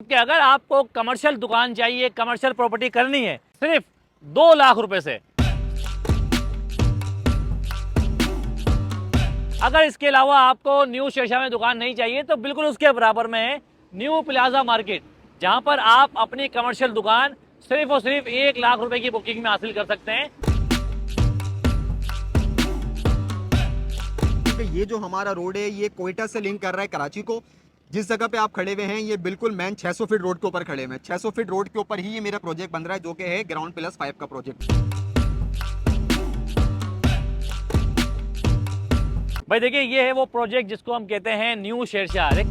कि अगर आपको कमर्शियल दुकान चाहिए, कमर्शियल प्रॉपर्टी करनी है सिर्फ 2 लाख रुपए से, अगर इसके अलावा आपको न्यू शेरशाह में दुकान नहीं चाहिए तो बिल्कुल उसके बराबर में है न्यू प्लाजा मार्केट, जहां पर आप अपनी कमर्शियल दुकान सिर्फ और सिर्फ 1 लाख रुपए की बुकिंग में हासिल कर सकते हैं। ये जो हमारा रोड है ये कोयटा से लिंक कर रहा है कराची को। जिस जगह पे आप खड़े हुए हैं ये बिल्कुल मैन 600 फीट रोड के ऊपर खड़े हुए हैं। 600 फीट रोड के ऊपर ही ये मेरा प्रोजेक्ट बन रहा है, जो कि है ग्राउंड प्लस 5 का प्रोजेक्ट। भाई देखिए, ये है वो प्रोजेक्ट जिसको हम कहते हैं न्यू शेरशाह।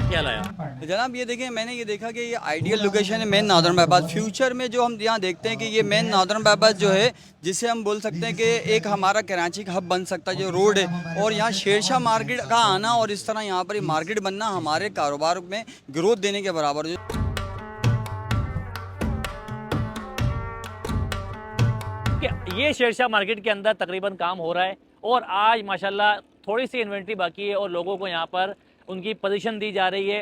क्या लाया जनाब? ये देखिए, मैंने ये देखा कि ये आइडियल लोकेशन है मेन नादरन बाईपास। फ्यूचर में जो हम यहाँ देखते हैं कि ये मेन नादरन बाईपास जो है, जिसे हम बोल सकते हैं कि एक हमारा कराची का हब बन सकता है जो रोड है, और यहाँ शेरशाह मार्केट का आना और इस तरह यहाँ पर ये मार्केट बनना हमारे कारोबार में ग्रोथ देने के बराबर है। ये शेरशाह मार्केट के अंदर तकरीबन काम हो रहा है और आज माशाल्लाह थोड़ी सी इन्वेंट्री बाकी है और लोगों को यहाँ पर उनकी पोजीशन दी जा रही है।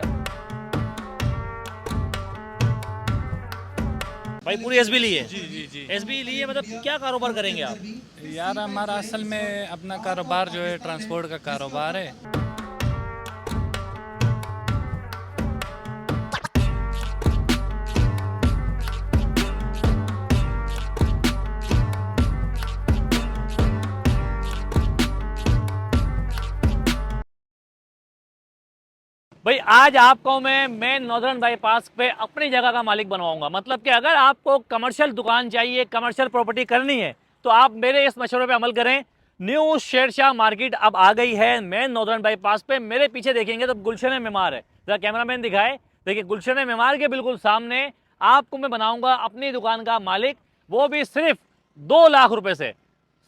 भाई पूरी एसबी ली है? जी। एसबी ली है, मतलब क्या कारोबार करेंगे आप? यार हमारा असल में अपना कारोबार जो है ट्रांसपोर्ट का कारोबार है। भाई आज आपको मैं मेन नॉर्दर्न बाईपास पे अपनी जगह का मालिक बनवाऊंगा। मतलब कि अगर आपको कमर्शियल दुकान चाहिए, कमर्शियल प्रॉपर्टी करनी है तो आप मेरे इस मशवरे पे अमल करें। न्यू शेरशाह मार्केट अब आ गई है मेन नॉर्दर्न बाईपास पे। मेरे पीछे देखेंगे तो गुलशन मेमार है, जरा कैमरामैन दिखाए। देखिए गुलशन मेमार के बिल्कुल सामने आपको मैं बनाऊंगा अपनी दुकान का मालिक, वो भी सिर्फ 2 लाख रुपए से।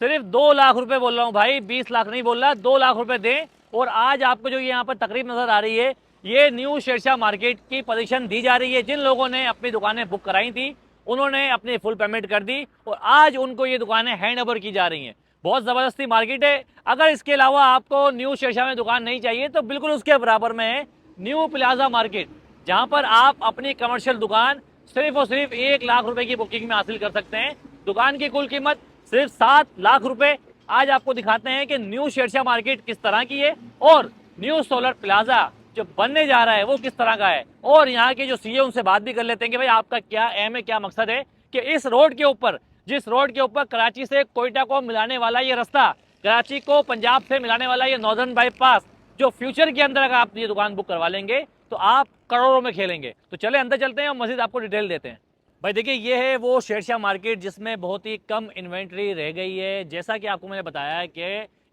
सिर्फ 2 लाख रुपए बोल रहा हूँ भाई, 20 लाख नहीं बोल रहा, 2 लाख रुपए दें। और आज आपको जो यहाँ पर तकरीब नजर आ रही है, ये न्यू शेरशाह मार्केट की पोजीशन दी जा रही है। जिन लोगों ने अपनी दुकानें बुक कराई थी उन्होंने अपनी फुल पेमेंट कर दी और आज उनको ये दुकानें हैंड ओवर की जा रही हैं। बहुत ज़बरदस्ती मार्केट है। अगर इसके अलावा आपको न्यू शेरशाह में दुकान नहीं चाहिए तो बिल्कुल उसके बराबर में है न्यू प्लाजा मार्केट, जहाँ पर आप अपनी कमर्शियल दुकान सिर्फ और सिर्फ 1 लाख रुपए की बुकिंग में हासिल कर सकते हैं। दुकान की कुल कीमत सिर्फ 7 लाख रुपए। आज आपको दिखाते हैं कि न्यू शेरशाह मार्केट किस तरह की है और न्यू सोलर प्लाजा जो बनने जा रहा है वो किस तरह का है। और यहाँ के जो सीए उनसे बात भी कर लेते हैं कि भाई आपका क्या एम है, क्या मकसद है कि इस रोड के ऊपर, जिस रोड के ऊपर कराची से कोयटा को मिलाने वाला ये रास्ता, कराची को पंजाब से मिलाने वाला ये नॉर्दर्न बाईपास, जो फ्यूचर के अंदर अगर आप ये दुकान बुक करवा लेंगे तो आप करोड़ों में खेलेंगे। तो चले अंदर चलते हैं और मजीद आपको डिटेल देते हैं। भाई देखिए, ये है वो शेरशाह मार्केट जिसमें बहुत ही कम इन्वेंट्री रह गई है। जैसा कि आपको मैंने बताया है कि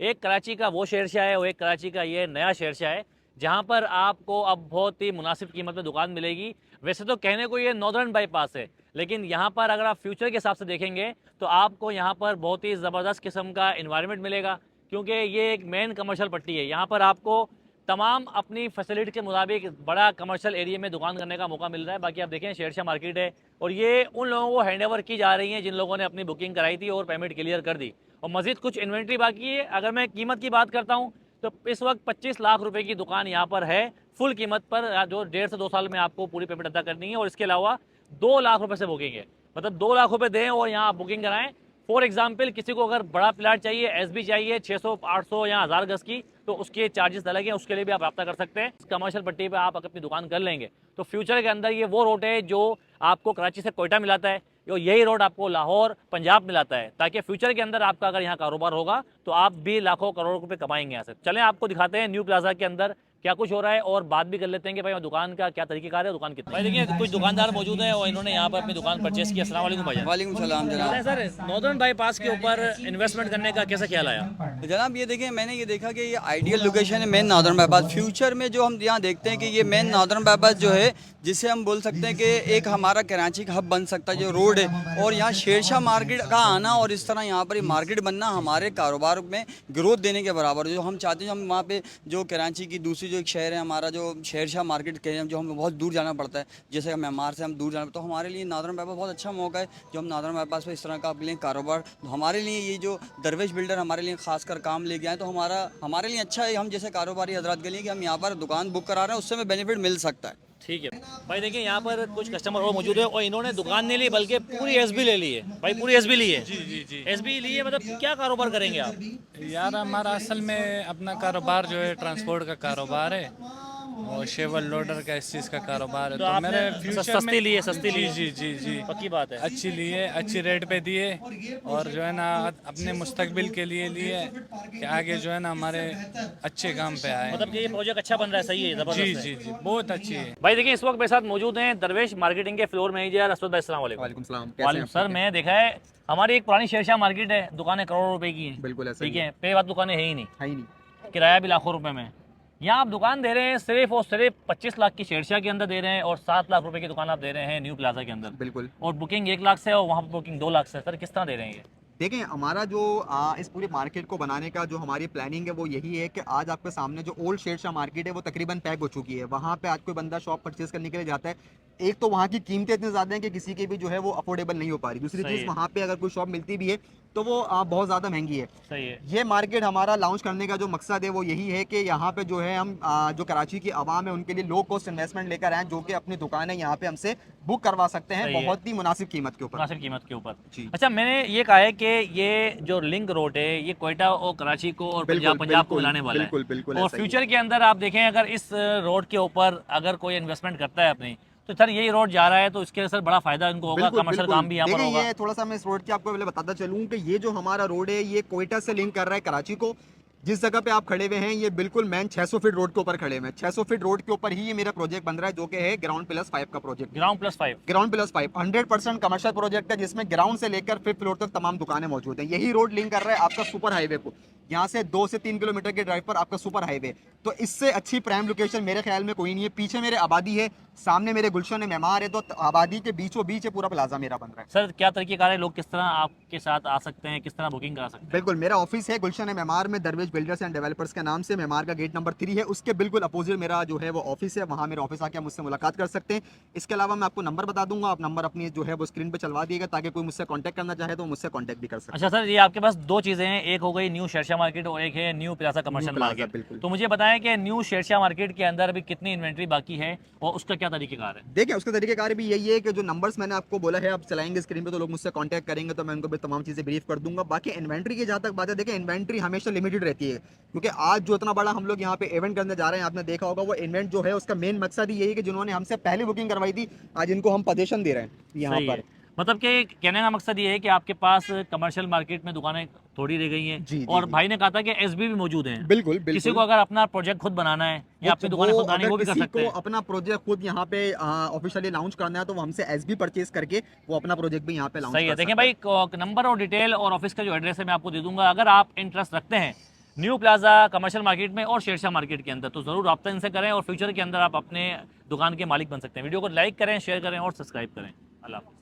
एक कराची का वो शेरशाह है और एक कराची का ये नया शेरशाह है, जहाँ पर आपको अब बहुत ही मुनासिब कीमत में दुकान मिलेगी। वैसे तो कहने को ये नॉर्दर्न बाईपास है, लेकिन यहाँ पर अगर आप फ्यूचर के हिसाब से देखेंगे तो आपको यहाँ पर बहुत ही ज़बरदस्त किस्म का इन्वायरमेंट मिलेगा, क्योंकि ये एक मेन कमर्शियल पट्टी है। यहाँ पर आपको तमाम अपनी फैसिलिटी के मुताबिक बड़ा कमर्शियल एरिया में दुकान करने का मौका मिल रहा है। बाकी आप देखें शेरशाह मार्केट है और ये उन लोगों को हैंड ओवर की जा रही है जिन लोगों ने अपनी बुकिंग कराई थी और पेमेंट क्लियर कर दी, और मज़ीद कुछ इन्वेंट्री बाकी है। अगर मैं कीमत की बात करता हूँ तो इस वक्त 25 लाख रुपए की दुकान यहाँ पर है फुल कीमत पर, जो 1.5 से 2 साल में आपको पूरी पेमेंट अदा करनी है। और इसके अलावा 2 लाख रुपए से बुकिंग है, मतलब 2 लाख रुपए दें और यहाँ आप बुकिंग कराएं। फॉर एग्जाम्पल किसी को अगर बड़ा प्लाट चाहिए, एसबी चाहिए 600, 800 या 1000 गज की, तो उसके चार्जेस अलग हैं, उसके लिए भी आप रब्ता कर सकते हैं। कमर्शियल पट्टी पे आप अपनी दुकान कर लेंगे तो फ्यूचर के अंदर ये वो रोड है जो आपको कराची से कोयटा मिलाता है, और यही रोड आपको लाहौर पंजाब मिलाता है, ताकि फ्यूचर के अंदर आपका अगर यहाँ कारोबार होगा तो आप भी लाखों करोड़ों रुपए कमाएंगे यहाँ से। चलें आपको दिखाते हैं न्यू प्लाजा के अंदर क्या कुछ हो रहा है और बात भी कर लेते हैं कि भाई दुकान का क्या तरीकेकार है, दुकान कितनी। भाई देखिए कुछ दुकानदार मौजूद हैं और इन्होंने यहाँ पर अपनी दुकान परचेस की। अस्सलाम वालेकुम भाई। वालेकुम सलाम जनाब। सर, नॉर्दर्न बाईपास के ऊपर इन्वेस्टमेंट करने का कैसा ख्याल आया? जनाब ये देखिए, मैंने ये देखा कि ये आइडियल लोकेशन है मेन नादरन बाईपास। फ्यूचर में जो हम यहाँ देखते हैं कि ये मेन नादरन बाईपास जो है, जिसे हम बोल सकते हैं कि एक हमारा कराची का हब बन सकता है जो रोड है, और यहाँ शेरशाह मार्केट का आना और इस तरह यहाँ पर मार्केट बनना हमारे कारोबार में ग्रोथ देने के बराबर है। जो हम चाहते हैं, हम वहाँ पे जो कराची की दूसरी जो एक शहर है हमारा, जो शेरशाह मार्केट के जो हमें बहुत दूर जाना पड़ता है, जैसे म्यांमार से हम दूर जाना, तो हमारे लिए नादरन बाईपास बहुत अच्छा मौका है। जो हम नादरन बाईपास पे इस तरह का अपने कारोबार, हमारे लिए ये जो दरवेश बिल्डर हमारे लिए खासकर काम लेके आए, तो हमारे लिए अच्छा है। हम जैसे कारोबारी हजरात के लिए कि हम यहाँ पर दुकान बुक करा रहे हैं, उससे हमें बेनिफिट मिल सकता है। ठीक है भाई, देखिए यहाँ पर कुछ कस्टमर और मौजूद है और इन्होंने दुकान नहीं ली बल्कि पूरी एसबी ले ली है। भाई पूरी एसबी ली है? जी जी जी। एसबी ली है, मतलब क्या कारोबार करेंगे आप? यार हमारा असल में अपना कारोबार जो है ट्रांसपोर्ट का कारोबार है और शेवर लोडर का इस चीज़ का कारोबार है। तो तो आपने मेरे फ्यूचर सस्ती में ली है? सस्ती ली जी है? जी जी जी। पक्की बात है। अच्छी लिए, अच्छी रेट पे दिए और जो है ना अपने मुस्तकबिल के लिए लिए कि आगे जो है ना हमारे अच्छे काम पे आए। मतलब कि ये प्रोजेक्ट अच्छा बन रहा है, सही है, जी जबरदस्त है। जी जी, बहुत अच्छी है। भाई देखिए इस वक्त मेरे साथ मौजूद हैं दरवेश मार्केटिंग के फ्लोर मैनेजर असद भाई। अस्सलाम वालेकुम। वालेकुम सलाम, कैसे हैं वालेकुम आप? सर, मैं देखा है हमारी एक पुरानी शेरशाह मार्केट है, दुकानें करोड़ों रुपए की हैं। बिल्कुल ऐसा ही ठीक है, पे बात दुकानें है ही नहीं, है ही नहीं। किराया भी लाखों रुपए में। यहाँ आप दुकान दे रहे हैं सिर्फ और सिर्फ 25 लाख की शेरशाह के अंदर दे रहे हैं और 7 लाख रुपए की दुकान आप दे रहे हैं न्यू प्लाजा के अंदर, बिल्कुल। और बुकिंग 1 लाख से और वहाँ पर बुकिंग 2 लाख से। सर किस तरह दे रहे हैं ये? देखें, हमारा जो इस पूरी मार्केट को बनाने का जो हमारी प्लानिंग है वो यही है कि आज आपके सामने जो ओल्ड शेरशाह मार्केट है वो तकरीबन पैक हो चुकी है। वहाँ पे आज कोई बंदा शॉप परचेज करने के लिए जाता है, एक तो वहाँ की कीमतें इतनी ज़्यादा हैं कि किसी की भी जो है वो अफोर्डेबल नहीं हो पा रही। दूसरी सही चीज़, है। वहाँ पे अगर कोई शॉप मिलती भी है तो वो बहुत ज़्यादा महंगी है। सही है। ये मार्केट हमारा लॉन्च करने का जो मकसद है वो यही है कि यहाँ पे जो है हम जो कराची की आवाम है उनके लिए लो कॉस्ट इन्वेस्टमेंट लेकर आए, जो कि अपनी दुकान है यहाँ पे हमसे बुक करवा सकते हैं सही है। बहुत ही मुनासिब कीमत के ऊपर। मुनासिब कीमत के ऊपर। जी। अच्छा, मैंने ये कहा है कि ये जो लिंक रोड है ये कोयटा और कराची को और बिल्कुल, पंजाब को बिल्कुल, मिलाने वाला है। बिल्कुल, बिल्कुल और ऐसा ही है। फ्यूचर के अंदर आप देखें, अगर इस रोड के ऊपर अगर कोई इन्वेस्टमेंट करता है अपनी, तो सर यही रोड जा रहा है तो इसके सर बड़ा फायदा इनको होगा, बिल्कुल, कमर्शियल बिल्कुल। काम भी यहाँ पर देखिए, होगा। ये थोड़ा सा मैं इस रोड की आपको पहले बताता चलूँ कि ये जो हमारा रोड है ये कोयटा से लिंक कर रहा है कराची को। जिस जगह पे आप खड़े हुए हैं ये बिल्कुल मैन 600 फीट रोड के ऊपर खड़े हुए हैं। 600 फीट रोड के ऊपर ही ये मेरा प्रोजेक्ट बन रहा है, जो कि है ग्राउंड प्लस 5 का project. Ground plus 5? Ground plus 5 100% commercial project है, जिसमें ग्राउंड से लेकर 5th फ्लोर तक तमाम दुकानें मौजूद हैं। यही रोड लिंक कर रहा है आपका सुपर हाईवे को। यहाँ से 2 से 3 किलोमीटर के ड्राइव पर आपका सुपर हाईवे। तो इससे अच्छी प्राइम लोकेशन मेरे ख्याल में कोई नहीं है। पीछे मेरे आबादी है, सामने मेरे गुलशन मेमार है, तो आबादी के बीचों बीच है पूरा प्लाजा मेरा बन रहा है। सर क्या तरीकेकार है, लोग किस तरह आपके साथ आ सकते हैं, किस तरह बुकिंग करा सकते हैं? बिल्कुल, मेरा ऑफिस है गुलशन मेमार में, दरवेश बिल्डर्स एंड डेवलपर्स के नाम से। मेमार का गेट नंबर 3 है, उसके बिल्कुल अपोजिट मेरा जो है वो ऑफिस है। वहाँ मेरा ऑफिस आके मुझसे मुलाकात कर सकते हैं। इसके अलावा मैं आपको नंबर बता दूंगा, आप नंबर अपनी जो है वो स्क्रीन पे चलवा दिएगा, ताकि कोई मुझसे कॉन्टैक्ट करना चाहे तो मुझसे कॉन्टैक्ट भी कर सकते अच्छा सर, ये आपके पास 2 चीज़ें हैं, एक हो गई न्यू शेरशाह मार्केट और एक है new plaza commercial plaza, market. बिल्कुल। तो मुझे बताएं कि न्यू शेरशाह मार्केट के अंदर अभी कितनी इन्वेंट्री बाकी है और उसका क्या तरीकेकार है? देखिए, उसका तरीकेकार भी यही है कि जो नंबर्स मैंने आपको बोला है, आप चलाएंगे स्क्रीन पे तो लोग मुझसे कांटेक्ट करेंगे तो मैं उनको भी तमाम चीज़ें ब्रीफ कर दूंगा। बाकी इन्वेंट्री की जहाँ तक बात है, देखिए इन्वेंट्री हमेशा लिमिटेड रहती है, क्योंकि आज जो इतना बड़ा हम लोग यहाँ पे इवेंट करने जा रहे हैं, आपने देखा होगा वो इवेंट जो है उसका मेन मकसद ही यही है कि जिन्होंने हमसे पहले बुकिंग करवाई थी आज इनको हम पोजीशन दे रहे हैं यहाँ सही पर। है। मतलब कि कहने का मकसद ये है कि आपके पास कमर्शियल मार्केट में दुकानें थोड़ी रह गई हैं, जी, और जी। भाई ने कहा था कि एसबी भी मौजूद हैं। बिल्कुल, किसी बिल्कुल। को अगर अपना प्रोजेक्ट खुद बनाना है या अपनी दुकानें खुद बनानी है वो भी कर किसी सकते को हैं। अपना प्रोजेक्ट खुद यहाँ पे ऑफिशियली लॉन्च करना है तो वो हमसे एसबी परचेज करके वो अपना प्रोजेक्ट भी यहाँ पे लॉन्च सही है। कर देखिए सकता भाई, नंबर और डिटेल और ऑफिस का जो एड्रेस है मैं आपको दे दूंगा। अगर आप इंटरेस्ट रखते हैं न्यू प्लाजा कमर्शियल मार्केट में और शेरशाह मार्केट के अंदर, तो ज़रूर रब्ता इनसे करें और फ्यूचर के अंदर आप अपने दुकान के मालिक बन सकते हैं। वीडियो को लाइक करें, शेयर करें और सब्सक्राइब करें। अल्लाह।